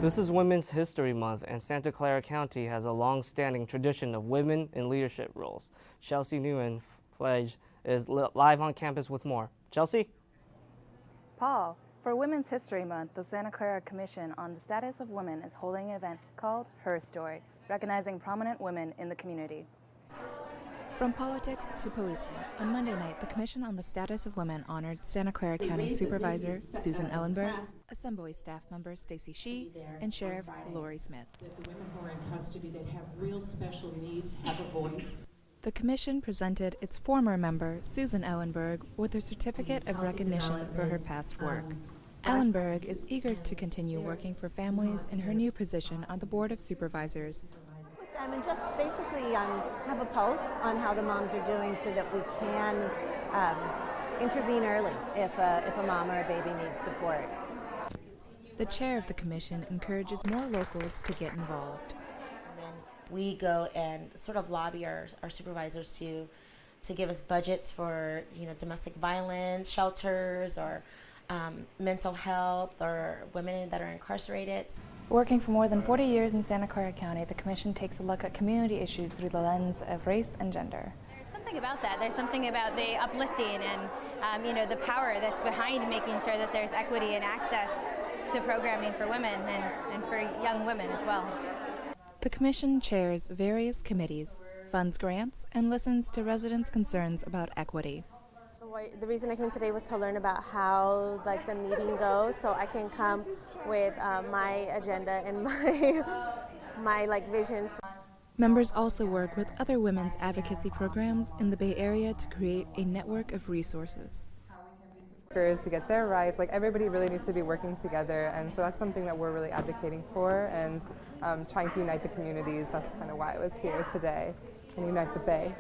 This is Women's History Month, and Santa Clara County has a long-standing tradition of women in leadership roles. Chelsea Nguyen Flage is live on campus with more. Chelsea? Paul, for Women's History Month, the Santa Clara Commission on the Status of Women is holding an event called Her Story, recognizing prominent women in the community. From politics to policing, on Monday night, the Commission on the Status of Women honored Santa Clara County Supervisor Susan Ellenberg, Assembly staff member Stacy Shee, and Sheriff Lori Smith. That the women who are in custody that have real special needs have a voice. The Commission presented its former member, Susan Ellenberg, with a certificate of recognition for her past work. Ellenberg is eager to continue working for families in her new position on the Board of Supervisors. And just basically have a pulse on how the moms are doing so that we can intervene early if a mom or a baby needs support. The chair of the commission encourages more locals to get involved. And then we go and sort of lobby our supervisors to give us budgets for domestic violence shelters or mental health or women that are incarcerated. Working for more than 40 years in Santa Clara County, the Commission takes a look at community issues through the lens of race and gender. There's something about that. There's something about the uplifting and the power that's behind making sure that there's equity and access to programming for women and for young women as well. The Commission chairs various committees, funds grants, and listens to residents' concerns about equity. The reason I came today was to learn about how the meeting goes, so I can come with my agenda and my vision. Members also work with other women's advocacy programs in the Bay Area to create a network of resources. To get their rights, everybody really needs to be working together, and so that's something that we're really advocating for and trying to unite the communities. That's kind of why I was here today, and unite the Bay.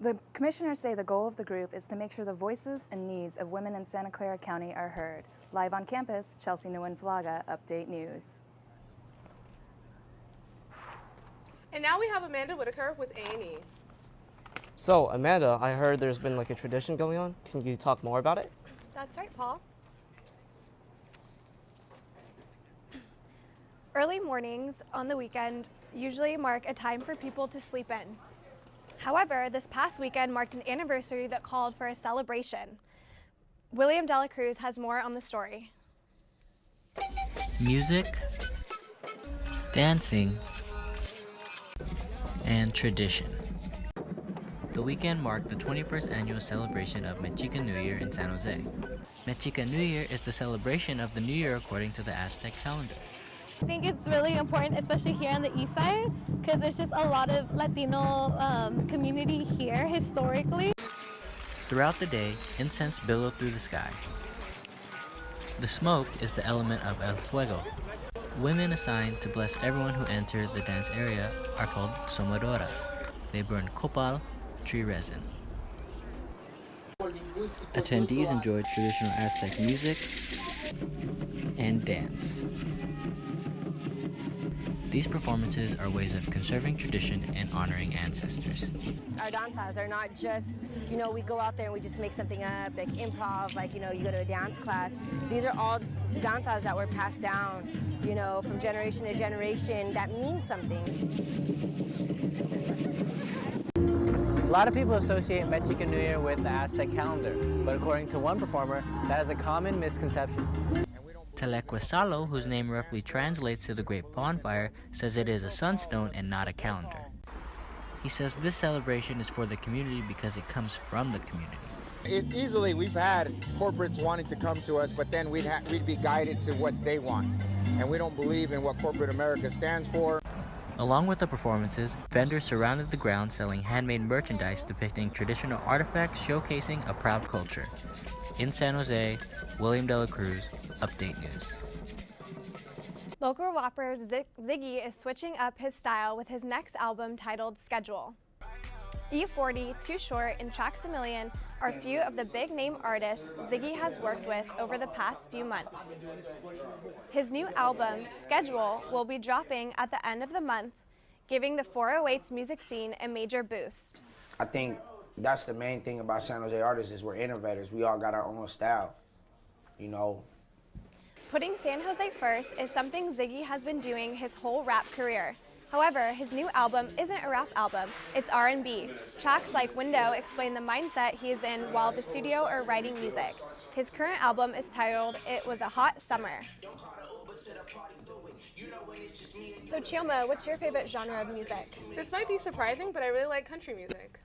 The commissioners say the goal of the group is to make sure the voices and needs of women in Santa Clara County are heard. Live on campus, Chelsea Nguyen Flaga, Update News. And now we have Amanda Whitaker with A&E. So, Amanda, I heard there's been a tradition going on. Can you talk more about it? That's right, Paul. Early mornings on the weekend usually mark a time for people to sleep in. However, this past weekend marked an anniversary that called for a celebration. William Dela Cruz has more on the story. Music, dancing, and tradition. The weekend marked the 21st annual celebration of Mexican New Year in San Jose. Mexican New Year is the celebration of the New Year according to the Aztec calendar. I think it's really important, especially here on the east side, because there's just a lot of Latino community here historically. Throughout the day, incense billowed through the sky. The smoke is the element of El Fuego. Women assigned to bless everyone who entered the dance area are called somadoras. They burn copal, tree resin. Attendees enjoyed traditional Aztec music and dance. These performances are ways of conserving tradition and honoring ancestors. Our danzas are not just, we go out there and we just make something up, like improv, you go to a dance class. These are all danzas that were passed down, from generation to generation that mean something. A lot of people associate Mexican New Year with the Aztec calendar, but according to one performer, that is a common misconception. Telequesalo, whose name roughly translates to the Great Bonfire, says it is a sunstone and not a calendar. He says this celebration is for the community because it comes from the community. We've had corporates wanting to come to us, but then we'd be guided to what they want. And we don't believe in what corporate America stands for. Along with the performances, vendors surrounded the ground selling handmade merchandise depicting traditional artifacts showcasing a proud culture. In San Jose, William Dela Cruz, Update News. Local rapper Ziggy is switching up his style with his next album titled Schedule. E40, Too Short, and Tracks a Million are a few of the big-name artists Ziggy has worked with over the past few months. His new album, Schedule, will be dropping at the end of the month, giving the 408's music scene a major boost. I think that's the main thing about San Jose artists is we're innovators. We all got our own style. you know. Putting San Jose first is something Ziggy has been doing his whole rap career. However, his new album isn't a rap album, it's R&B. Tracks like Window explain the mindset he is in while at the studio or writing music. His current album is titled It Was a Hot Summer. So Chioma, what's your favorite genre of music? This might be surprising, but I really like country music.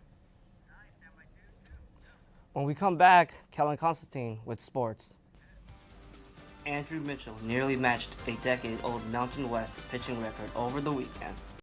When we come back, Kellen Constantine with sports. Andrew Mitchell nearly matched a decade-old Mountain West pitching record over the weekend.